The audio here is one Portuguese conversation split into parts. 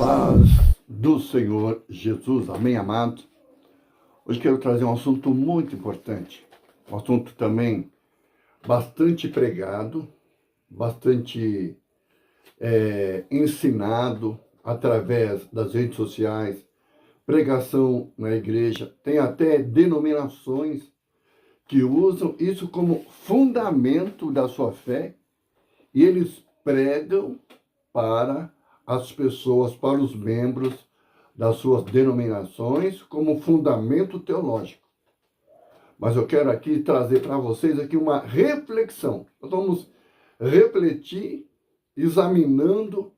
Paz do Senhor Jesus, amém, amado? Hoje quero trazer um assunto muito importante, um assunto também bastante pregado, bastante ensinado através das redes sociais, pregação na igreja, tem até denominações que usam isso como fundamento da sua fé e eles pregam para as pessoas, para os membros das suas denominações como fundamento teológico. Mas eu quero aqui trazer para vocês aqui uma reflexão. Nós vamos refletir examinando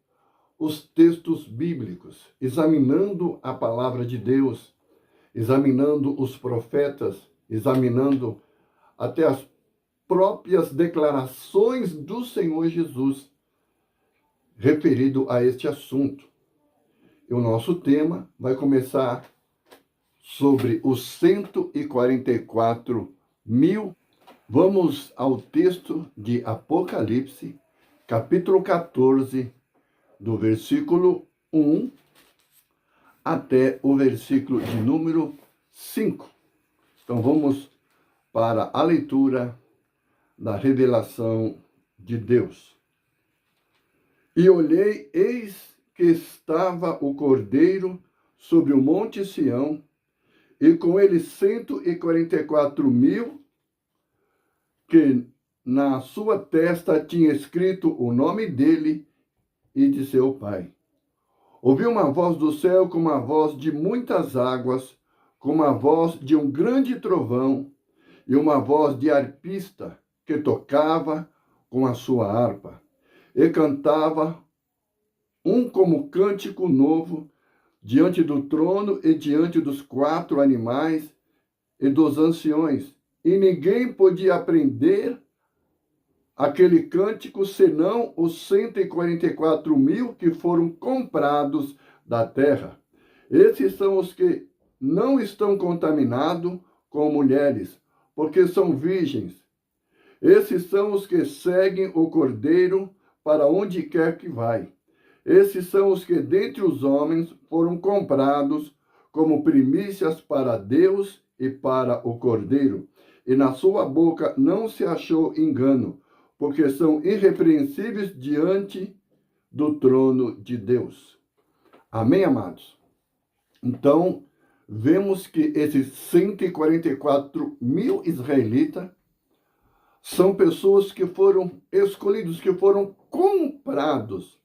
os textos bíblicos, examinando a palavra de Deus, examinando os profetas, examinando até as próprias declarações do Senhor Jesus referido a este assunto. E o nosso tema vai começar sobre os 144 mil. Vamos ao texto de Apocalipse, capítulo 14, do versículo 1 até o versículo de número 5. Então vamos para a leitura da revelação de Deus. E olhei, eis que estava o Cordeiro sobre o monte Sião, e com ele 144 mil, que na sua testa tinha escrito o nome dele e de seu pai. Ouvi uma voz do céu como a voz de muitas águas, como a voz de um grande trovão, e uma voz de arpista que tocava com a sua harpa. E cantava como cântico novo diante do trono e diante dos 4 animais e dos anciões. E ninguém podia aprender aquele cântico senão os 144 mil que foram comprados da terra. Esses são os que não estão contaminados com mulheres, porque são virgens. Esses são os que seguem o Cordeiro para onde quer que vai. Esses são os que dentre os homens foram comprados como primícias para Deus e para o Cordeiro. E na sua boca não se achou engano, porque são irrepreensíveis diante do trono de Deus. Amém, amados? Então, vemos que esses 144 mil israelitas são pessoas que foram escolhidos, que foram comprados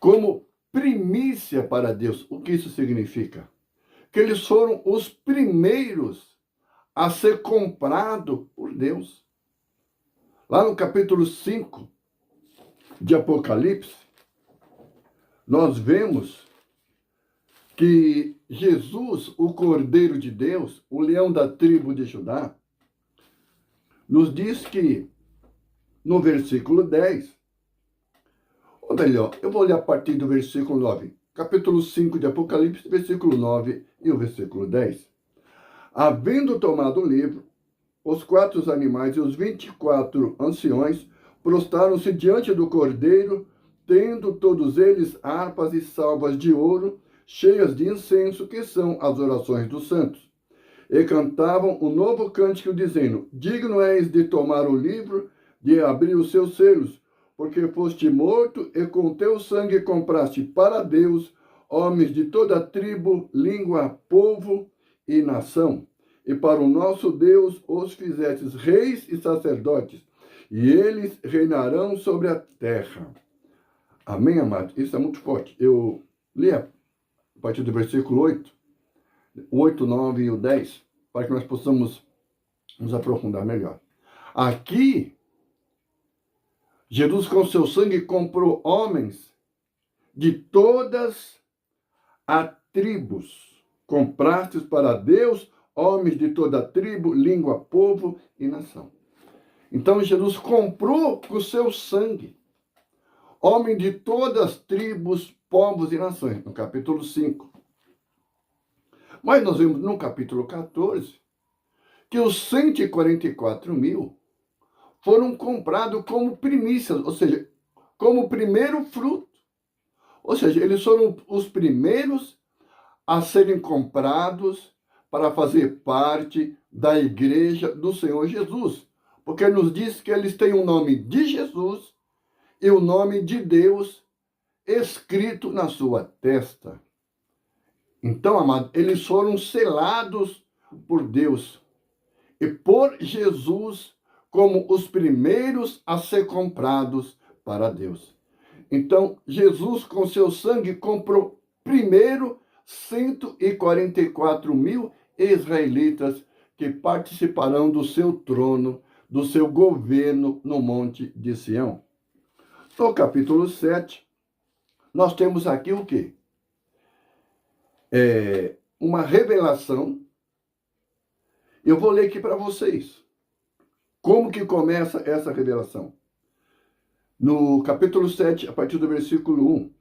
como primícia para Deus. O que isso significa? Que eles foram os primeiros a ser comprados por Deus. Lá no capítulo 5 de Apocalipse, nós vemos que Jesus, o Cordeiro de Deus, o leão da tribo de Judá, nos diz que, no versículo 10, ou melhor, eu vou ler a partir do versículo 9, capítulo 5 de Apocalipse, versículo 9 e o versículo 10. Havendo tomado o livro, os 4 animais e os 24 anciões prostraram-se diante do Cordeiro, tendo todos eles harpas e salvas de ouro, cheias de incenso, que são as orações dos santos. E cantavam um novo cântico, dizendo: digno és de tomar o livro, de abrir os seus selos, porque foste morto e com teu sangue compraste para Deus homens de toda tribo, língua, povo e nação. E para o nosso Deus os fizestes reis e sacerdotes, e eles reinarão sobre a terra. Amém, amados? Isso é muito forte. Eu li a partir do versículo 8, o 8, 9 e o 10, para que nós possamos nos aprofundar melhor. Aqui, Jesus com seu sangue comprou homens de todas as tribos. Comprastes para Deus homens de toda tribo, língua, povo e nação. Então Jesus comprou com seu sangue homens de todas as tribos, povos e nações, no capítulo 5. Mas nós vemos no capítulo 14 que os 144 mil foram comprados como primícias, ou seja, como primeiro fruto. Ou seja, eles foram os primeiros a serem comprados para fazer parte da igreja do Senhor Jesus. Porque nos diz que eles têm o nome de Jesus e o nome de Deus escrito na sua testa. Então, amado, eles foram selados por Deus e por Jesus como os primeiros a ser comprados para Deus. Então, Jesus, com seu sangue, comprou primeiro 144 mil israelitas que participarão do seu trono, do seu governo no Monte de Sião. No capítulo 7, nós temos aqui o quê? Uma revelação. Eu vou ler aqui para vocês. Como que começa essa revelação? No capítulo 7, a partir do versículo 1.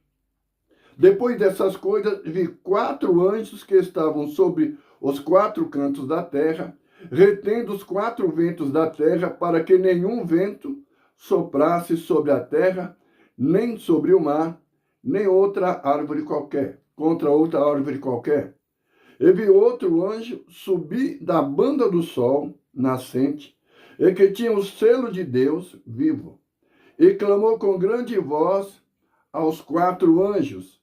Depois dessas coisas, vi 4 anjos que estavam sobre os 4 cantos da terra, retendo os 4 ventos da terra, para que nenhum vento soprasse sobre a terra, nem sobre o mar, nem outra árvore qualquer, contra outra árvore qualquer. E vi outro anjo subir da banda do sol nascente, e que tinha o selo de Deus vivo, e clamou com grande voz aos 4 anjos,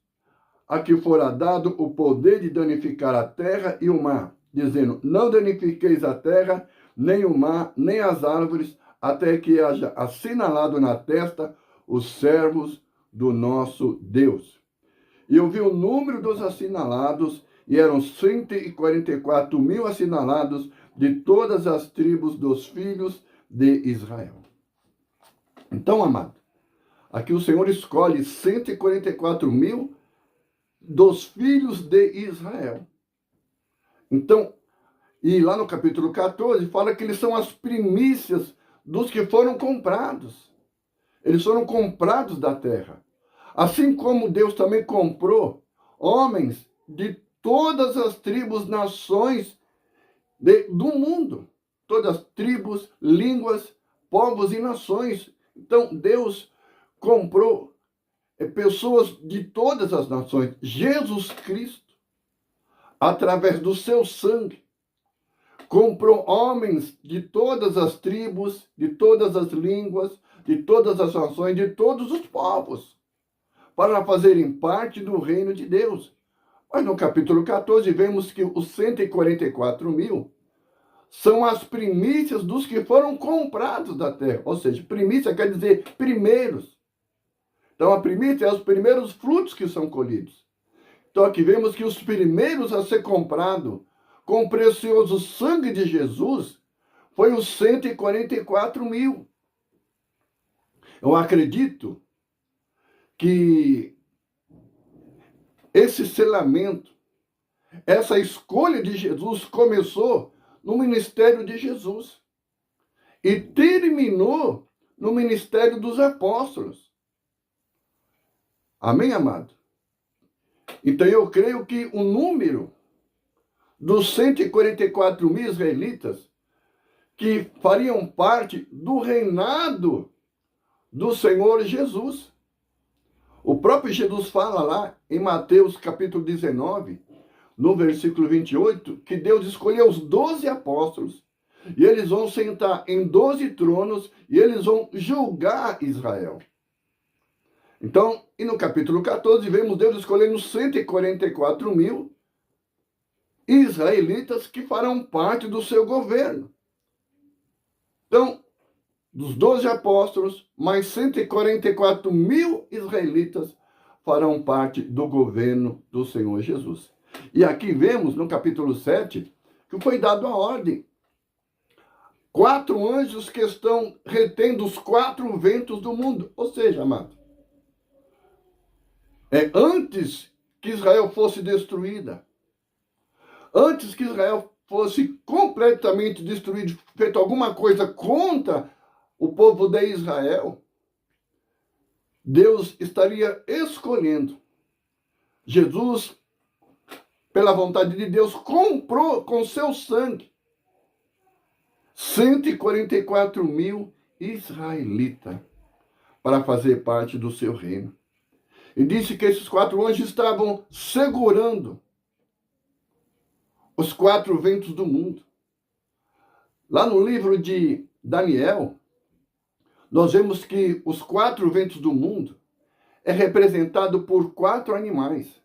a que fora dado o poder de danificar a terra e o mar, dizendo: não danifiqueis a terra, nem o mar, nem as árvores, até que haja assinalado na testa os servos do nosso Deus. E eu vi o número dos assinalados, e eram 144 mil assinalados de todas as tribos dos filhos de Israel. Então, amado, aqui o Senhor escolhe 144 mil dos filhos de Israel. Então, e lá no capítulo 14, fala que eles são as primícias dos que foram comprados. Eles foram comprados da terra. Assim como Deus também comprou homens de todas as tribos, nações do mundo. Todas as tribos, línguas, povos e nações. Então, Deus comprou pessoas de todas as nações. Jesus Cristo, através do seu sangue, comprou homens de todas as tribos, de todas as línguas, de todas as nações, de todos os povos, para fazerem parte do reino de Deus. Mas no capítulo 14, vemos que os 144 mil são as primícias dos que foram comprados da terra. Ou seja, primícia quer dizer primeiros. Então, a primícia é os primeiros frutos que são colhidos. Então, aqui vemos que os primeiros a ser comprado com o precioso sangue de Jesus foi os 144 mil. Eu acredito que esse selamento, essa escolha de Jesus começou no ministério de Jesus e terminou no ministério dos apóstolos. Amém, amado? Então eu creio que o número dos 144 mil israelitas que fariam parte do reinado do Senhor Jesus. O próprio Jesus fala lá em Mateus capítulo 19, no versículo 28, que Deus escolheu os 12 apóstolos e eles vão sentar em 12 tronos e eles vão julgar Israel. Então, e no capítulo 14, vemos Deus escolhendo 144 mil israelitas que farão parte do seu governo. Então, dos 12 apóstolos, mais 144 mil israelitas farão parte do governo do Senhor Jesus. E aqui vemos, no capítulo 7, que foi dado a ordem. 4 anjos que estão retendo os 4 ventos do mundo. Ou seja, amado, antes que Israel fosse destruída, antes que Israel fosse completamente destruído, feito alguma coisa contra o povo de Israel, Deus estaria escolhendo. Jesus, pela vontade de Deus, comprou com seu sangue 144 mil israelitas para fazer parte do seu reino. E disse que esses 4 anjos estavam segurando os 4 ventos do mundo. Lá no livro de Daniel, nós vemos que os 4 ventos do mundo é representado por 4 animais.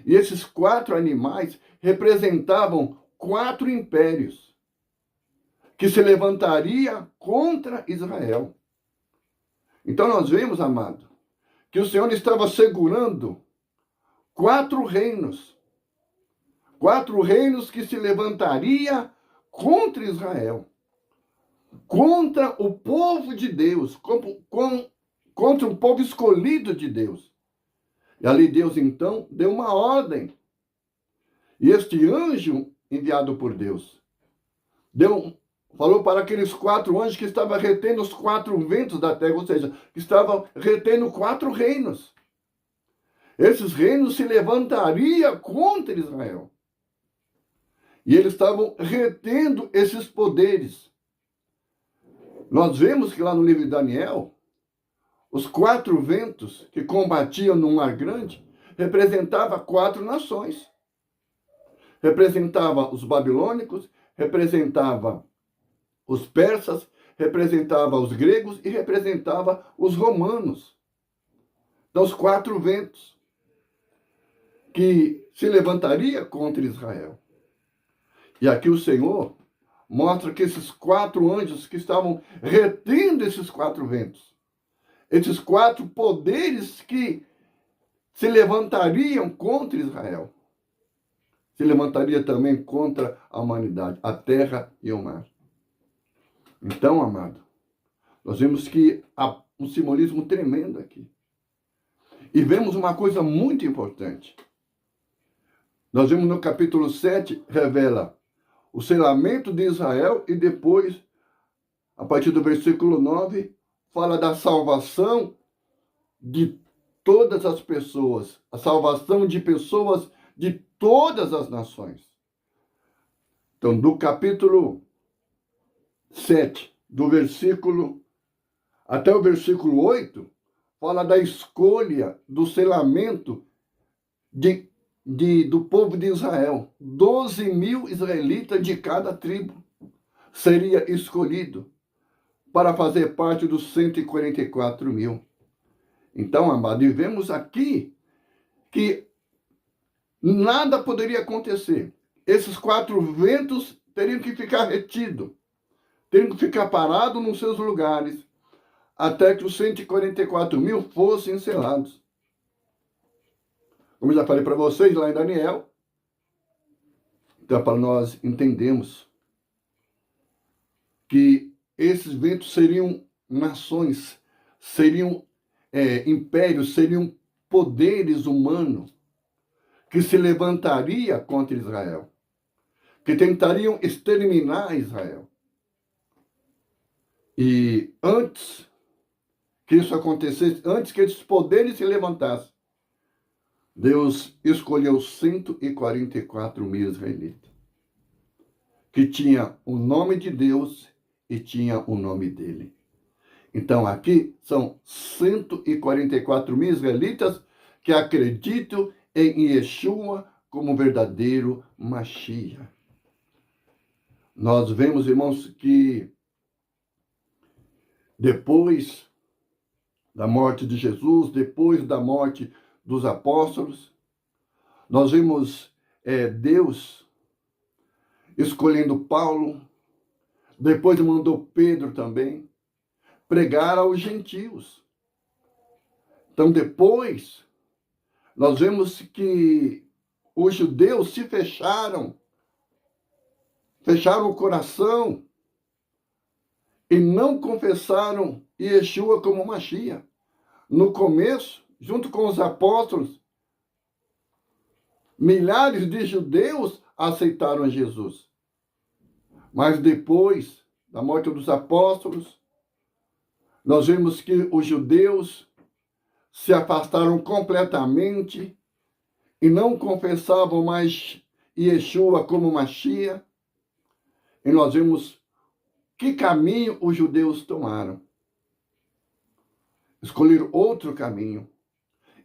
E esses 4 animais representavam 4 impérios que se levantaria contra Israel. Então nós vemos, amado, que o Senhor estava segurando 4 reinos. 4 reinos que se levantaria contra Israel. Contra o povo de Deus. Contra o povo escolhido de Deus. E ali Deus, então, deu uma ordem. E este anjo, enviado por Deus, falou para aqueles 4 anjos que estavam retendo os 4 ventos da terra, ou seja, que estavam retendo 4 reinos. Esses reinos se levantariam contra Israel. E eles estavam retendo esses poderes. Nós vemos que lá no livro de Daniel, os 4 ventos que combatiam no mar grande representavam 4 nações. Representava os babilônicos, representava os persas, representava os gregos e representava os romanos. Então, os 4 ventos que se levantaria contra Israel. E aqui o Senhor mostra que esses 4 anjos que estavam retendo esses 4 ventos, esses 4 poderes que se levantariam contra Israel, se levantaria também contra a humanidade, a terra e o mar. Então, amado, nós vemos que há um simbolismo tremendo aqui. E vemos uma coisa muito importante. Nós vemos no capítulo 7, revela o selamento de Israel e depois, a partir do versículo 9, fala da salvação de todas as pessoas, a salvação de pessoas de todas as nações. Então, do capítulo 7, do versículo até o versículo 8, fala da escolha, do selamento do povo de Israel. 12.000 israelitas de cada tribo seria escolhido para fazer parte dos 144.000. Então, amado, e vemos aqui que nada poderia acontecer. Esses 4 ventos teriam que ficar retidos, teriam que ficar parados nos seus lugares, até que os 144.000 fossem selados. Como eu já falei para vocês lá em Daniel, então para nós entendemos que esses ventos seriam nações, seriam impérios, seriam poderes humanos que se levantaria contra Israel, que tentariam exterminar Israel. E antes que isso acontecesse, antes que esses poderes se levantassem, Deus escolheu 144.000 israelitas, que tinha o nome de Deus e tinha o nome dele. Então aqui são 144.000 israelitas que acreditam em Yeshua como verdadeiro Mashiach. Nós vemos, irmãos, que depois da morte de Jesus, depois da morte dos apóstolos, nós vemos Deus escolhendo Paulo, depois mandou Pedro também pregar aos gentios. Então depois nós vemos que os judeus se fecharam o coração e não confessaram Yeshua como Mashiach. No começo, junto com os apóstolos, milhares de judeus aceitaram Jesus. Mas depois da morte dos apóstolos, nós vemos que os judeus se afastaram completamente e não confessavam mais Yeshua como Mashiach. E nós vemos que caminho os judeus tomaram. Escolheram outro caminho.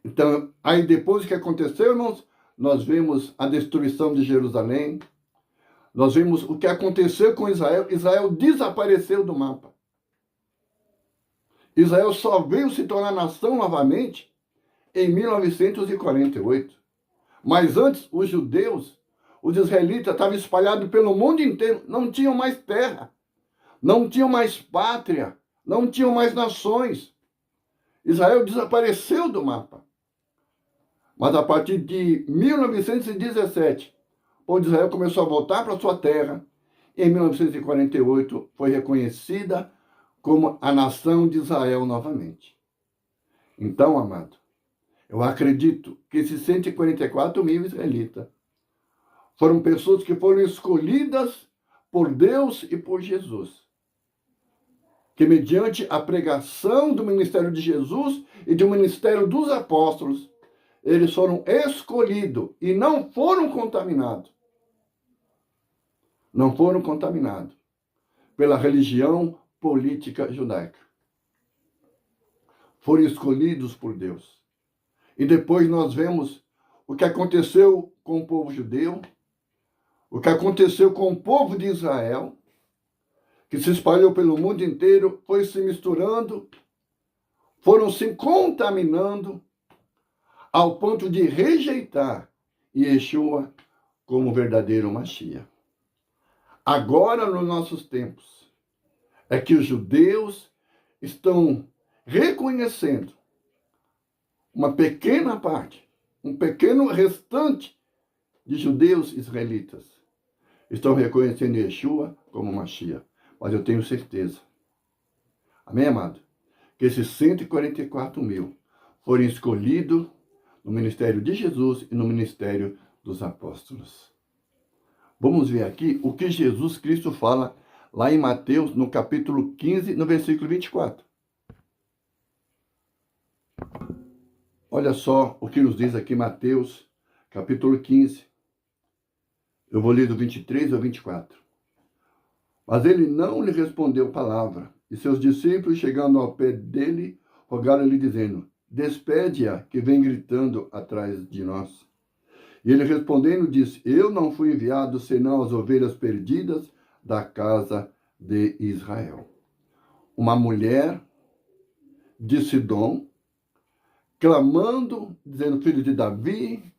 Então, aí depois que aconteceu, irmãos, nós vemos a destruição de Jerusalém, nós vimos o que aconteceu com Israel. Israel desapareceu do mapa. Israel só veio se tornar nação novamente em 1948. Mas antes, os judeus, os israelitas, estavam espalhados pelo mundo inteiro, não tinham mais terra, não tinham mais pátria, não tinham mais nações. Israel desapareceu do mapa. Mas a partir de 1917, onde Israel começou a voltar para sua terra, em 1948 foi reconhecida como a nação de Israel novamente. Então, amado, eu acredito que esses 144 mil israelitas foram pessoas que foram escolhidas por Deus e por Jesus. Que mediante a pregação do ministério de Jesus e do ministério dos apóstolos, eles foram escolhidos e não foram contaminados. Não foram contaminados pela religião política judaica. Foram escolhidos por Deus. E depois nós vemos o que aconteceu com o povo judeu, o que aconteceu com o povo de Israel, que se espalhou pelo mundo inteiro, foi se misturando, foram se contaminando, ao ponto de rejeitar Yeshua como verdadeiro Mashiach. Agora, nos nossos tempos, é que os judeus estão reconhecendo uma pequena parte, um pequeno restante de judeus israelitas estão reconhecendo Yeshua como Mashiach. Mas eu tenho certeza, amém, amado? Que esses 144 mil foram escolhidos no ministério de Jesus e no ministério dos apóstolos. Vamos ver aqui o que Jesus Cristo fala lá em Mateus, no capítulo 15, no versículo 24. Olha só o que nos diz aqui Mateus, capítulo 15. Eu vou ler do 23 ao 24. Mas ele não lhe respondeu palavra, e seus discípulos, chegando ao pé dele, rogaram-lhe, dizendo: despede-a, que vem gritando atrás de nós. E ele respondendo disse: eu não fui enviado senão as ovelhas perdidas da casa de Israel. Uma mulher de Sidom, clamando, dizendo: filho de Davi,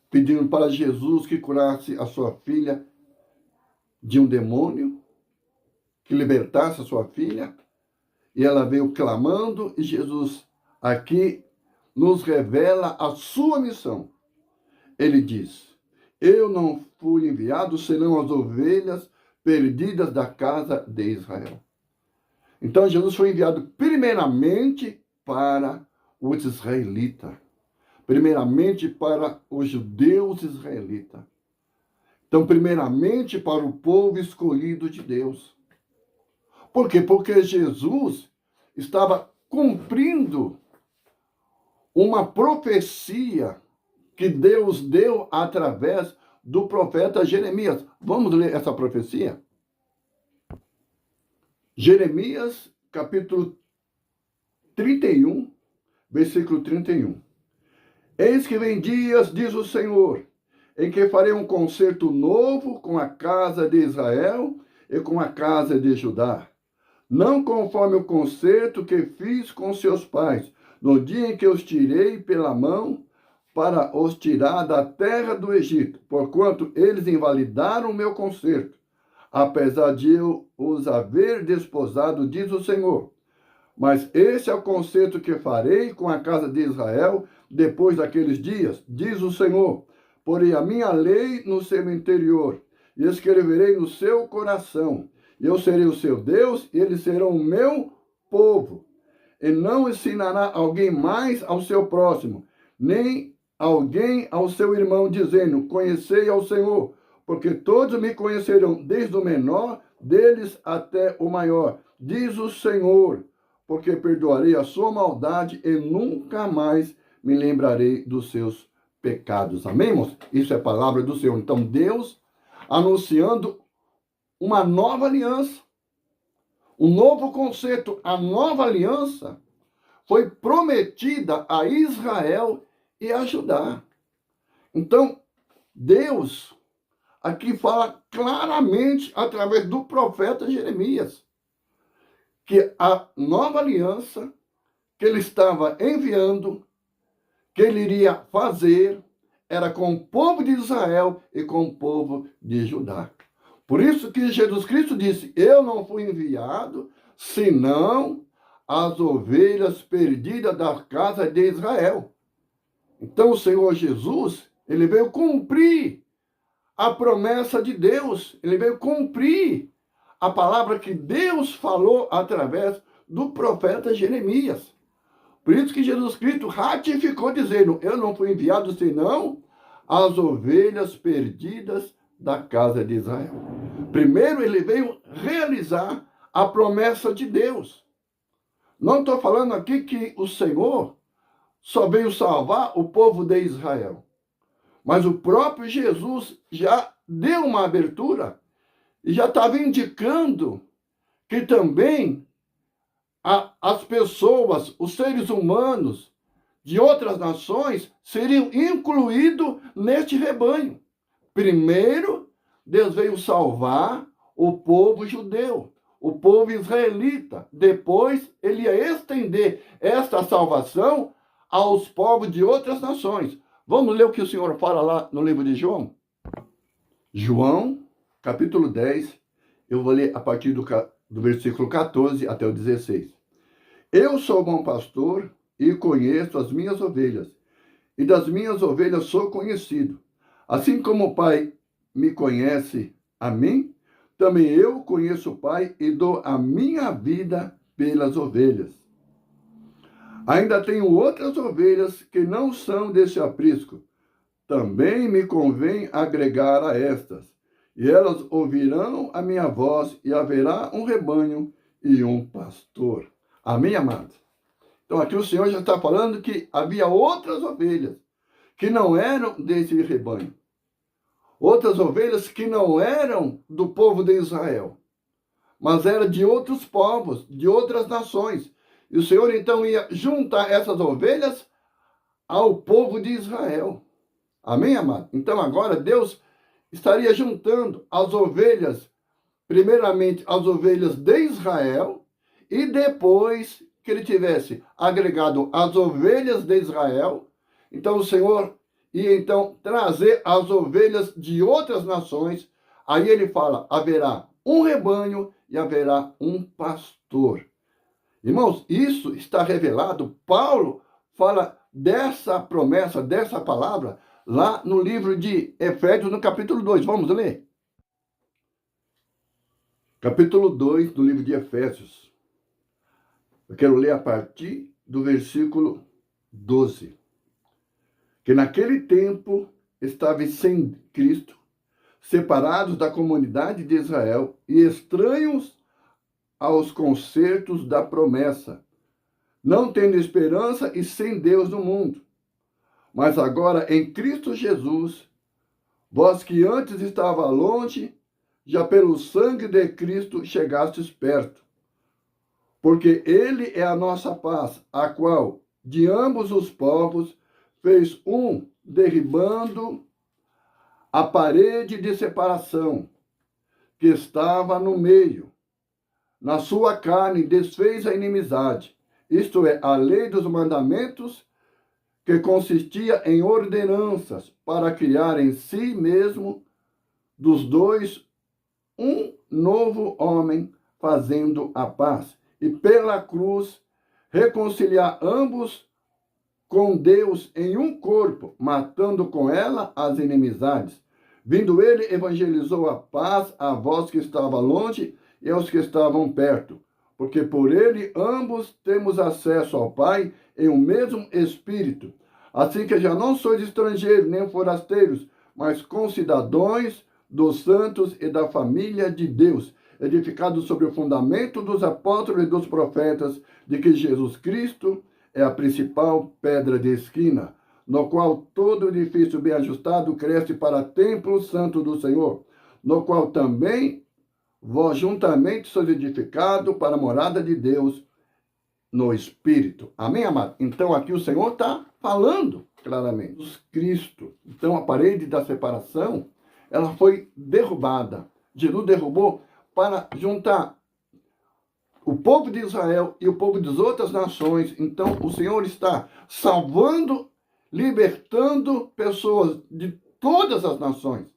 pedindo para Jesus que curasse a sua filha de um demônio, que libertasse a sua filha, e ela veio clamando, e Jesus aqui nos revela a sua missão. Ele diz: eu não fui enviado senão as ovelhas perdidas da casa de Israel. Então Jesus foi enviado primeiramente para os israelitas, primeiramente para os judeus israelitas. Então, primeiramente para o povo escolhido de Deus. Por quê? Porque Jesus estava cumprindo uma profecia que Deus deu através do profeta Jeremias. Vamos ler essa profecia? Jeremias, capítulo 31, versículo 31. Eis que vem dias, diz o Senhor, em que farei um concerto novo com a casa de Israel e com a casa de Judá. Não conforme o concerto que fiz com seus pais, no dia em que os tirei pela mão para os tirar da terra do Egito, porquanto eles invalidaram o meu concerto, apesar de eu os haver desposado, diz o Senhor. Mas esse é o concerto que farei com a casa de Israel depois daqueles dias, diz o Senhor. Porei a minha lei no seu interior e escreverei no seu coração. Eu serei o seu Deus e eles serão o meu povo. E não ensinará alguém mais ao seu próximo, nem alguém ao seu irmão, dizendo: conhecei ao Senhor, porque todos me conhecerão, desde o menor deles até o maior, diz o Senhor, porque perdoarei a sua maldade e nunca mais me lembrarei dos seus pecados. Amém, irmãos? Isso é a palavra do Senhor. Então, Deus anunciando uma nova aliança, um novo conceito. A nova aliança foi prometida a Israel e a Judá. Então, Deus aqui fala claramente através do profeta Jeremias que a nova aliança que ele estava enviando, que ele iria fazer, era com o povo de Israel e com o povo de Judá. Por isso que Jesus Cristo disse, eu não fui enviado, senão as ovelhas perdidas da casa de Israel. Então o Senhor Jesus, ele veio cumprir a promessa de Deus, ele veio cumprir a palavra que Deus falou através do profeta Jeremias. Por isso que Jesus Cristo ratificou dizendo, eu não fui enviado senão as ovelhas perdidas da casa de Israel. Primeiro ele veio realizar a promessa de Deus. Não estou falando aqui que o Senhor só veio salvar o povo de Israel. Mas o próprio Jesus já deu uma abertura e já estava indicando que também as pessoas, os seres humanos de outras nações seriam incluídos neste rebanho. Primeiro, Deus veio salvar o povo judeu, o povo israelita. Depois, ele ia estender esta salvação aos povos de outras nações. Vamos ler o que o Senhor fala lá no livro de João? João, capítulo 10, eu vou ler a partir do versículo 14 até o 16. Eu sou o bom pastor e conheço as minhas ovelhas, e das minhas ovelhas sou conhecido. Assim como o Pai me conhece a mim, também eu conheço o Pai e dou a minha vida pelas ovelhas. Ainda tenho outras ovelhas que não são desse aprisco. Também me convém agregar a estas, e elas ouvirão a minha voz, e haverá um rebanho e um pastor. Amém, amados? Então aqui o Senhor já está falando que havia outras ovelhas que não eram desse rebanho. Outras ovelhas que não eram do povo de Israel, mas eram de outros povos, de outras nações. E o Senhor então ia juntar essas ovelhas ao povo de Israel. Amém, amado? Então agora Deus estaria juntando as ovelhas, primeiramente as ovelhas de Israel, e depois que ele tivesse agregado as ovelhas de Israel, então o Senhor ia então trazer as ovelhas de outras nações. Aí ele fala, haverá um rebanho e haverá um pastor. Irmãos, isso está revelado. Paulo fala dessa promessa, dessa palavra, lá no livro de Efésios, no capítulo 2. Vamos ler? Capítulo 2 do livro de Efésios. Eu quero ler a partir do versículo 12. Que naquele tempo estavam sem Cristo, separados da comunidade de Israel e estranhos aos concertos da promessa, não tendo esperança e sem Deus no mundo. Mas agora em Cristo Jesus, vós que antes estava longe, já pelo sangue de Cristo chegastes perto. Porque ele é a nossa paz, a qual de ambos os povos fez um, derribando a parede de separação que estava no meio. Na sua carne desfez a inimizade, isto é, a lei dos mandamentos, que consistia em ordenanças para criar em si mesmo dos dois um novo homem, fazendo a paz, e pela cruz reconciliar ambos com Deus em um corpo, matando com ela as inimizades. Vindo ele, evangelizou a paz a vós que estavam longe e aos que estavam perto, porque por ele ambos temos acesso ao Pai em um mesmo Espírito. Assim que já não sois estrangeiros nem forasteiros, mas concidadãos dos santos e da família de Deus, edificados sobre o fundamento dos apóstolos e dos profetas, de que Jesus Cristo é a principal pedra de esquina, no qual todo edifício bem ajustado cresce para templo santo do Senhor, no qual também vós juntamente sois edificados para a morada de Deus no Espírito. Amém, amado? Então aqui o Senhor está falando claramente. Jesus Cristo. Então a parede da separação, ela foi derrubada. Jesus derrubou para juntar o povo de Israel e o povo das outras nações. Então o Senhor está salvando, libertando pessoas de todas as nações.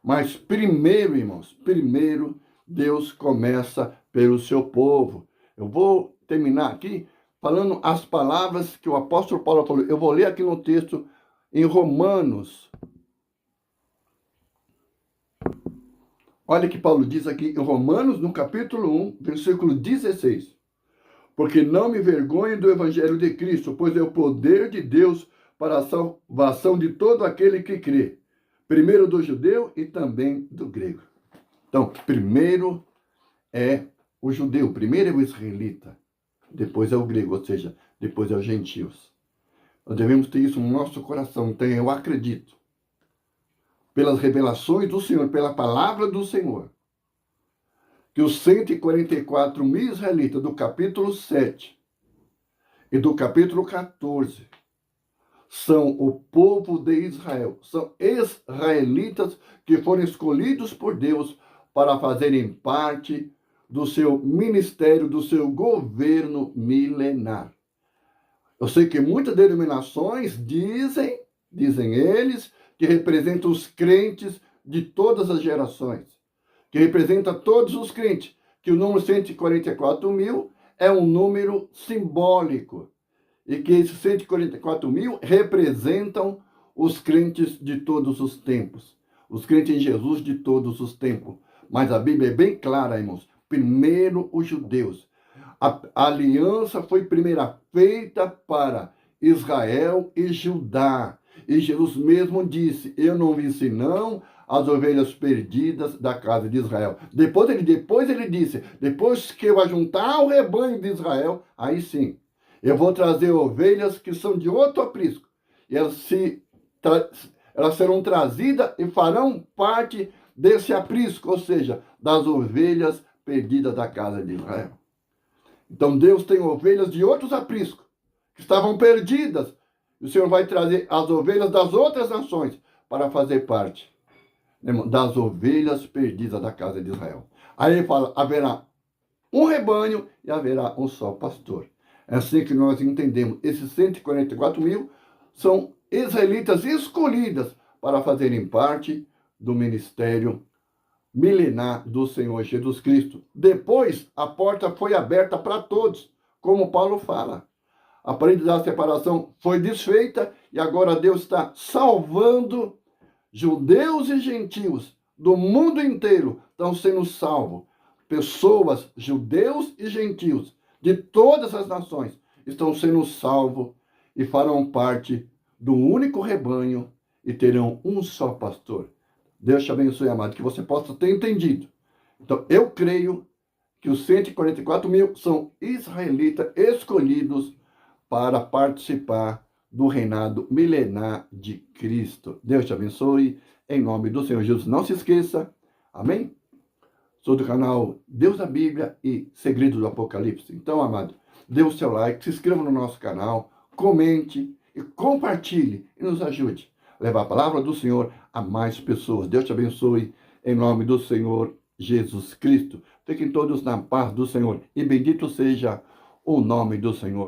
Mas primeiro, irmãos, primeiro Deus começa pelo seu povo. Eu vou terminar aqui falando as palavras que o apóstolo Paulo falou. Eu vou ler aqui no texto em Romanos. Olha que Paulo diz aqui em Romanos, no capítulo 1, versículo 16. Porque não me vergonho do evangelho de Cristo, pois é o poder de Deus para a salvação de todo aquele que crê. Primeiro do judeu e também do grego. Então, primeiro é o judeu, primeiro é o israelita, depois é o grego, ou seja, depois é os gentios. Nós devemos ter isso no nosso coração. Então, eu acredito, pelas revelações do Senhor, pela palavra do Senhor, que os 144 mil israelitas do capítulo 7 e do capítulo 14 são o povo de Israel, são israelitas que foram escolhidos por Deus para fazerem parte do seu ministério, do seu governo milenar. Eu sei que muitas denominações dizem eles, que representam os crentes de todas as gerações, que representa todos os crentes, que o número 144 mil é um número simbólico, e que esses 144 mil representam os crentes de todos os tempos, os crentes em Jesus de todos os tempos. Mas a Bíblia é bem clara, irmãos. Primeiro os judeus. A aliança foi primeira feita para Israel e Judá. E Jesus mesmo disse, eu não vim senão as ovelhas perdidas da casa de Israel. Depois ele disse, depois que eu ajuntar o rebanho de Israel, aí sim, eu vou trazer ovelhas que são de outro aprisco. E elas serão trazidas e farão parte desse aprisco, ou seja, das ovelhas perdidas da casa de Israel. Então Deus tem ovelhas de outros apriscos, que estavam perdidas. O Senhor vai trazer as ovelhas das outras nações para fazer parte das ovelhas perdidas da casa de Israel. Aí ele fala, haverá um rebanho e haverá um só pastor. É assim que nós entendemos. Esses 144 mil são israelitas escolhidas para fazerem parte do ministério milenar do Senhor Jesus Cristo. Depois, a porta foi aberta para todos, como Paulo fala. A parede da separação foi desfeita e agora Deus está salvando judeus e gentios do mundo inteiro. Estão sendo salvos. Pessoas, judeus e gentios, de todas as nações, estão sendo salvos e farão parte do único rebanho e terão um só pastor. Deus te abençoe, amado, que você possa ter entendido. Então, eu creio que os 144 mil são israelitas escolhidos para participar do reinado milenar de Cristo. Deus te abençoe, em nome do Senhor Jesus. Não se esqueça, amém? Sou do canal Deus da Bíblia e Segredos do Apocalipse. Então, amado, dê o seu like, se inscreva no nosso canal, comente e compartilhe e nos ajude a levar a palavra do Senhor a mais pessoas. Deus te abençoe, em nome do Senhor Jesus Cristo. Fiquem todos na paz do Senhor e bendito seja o nome do Senhor.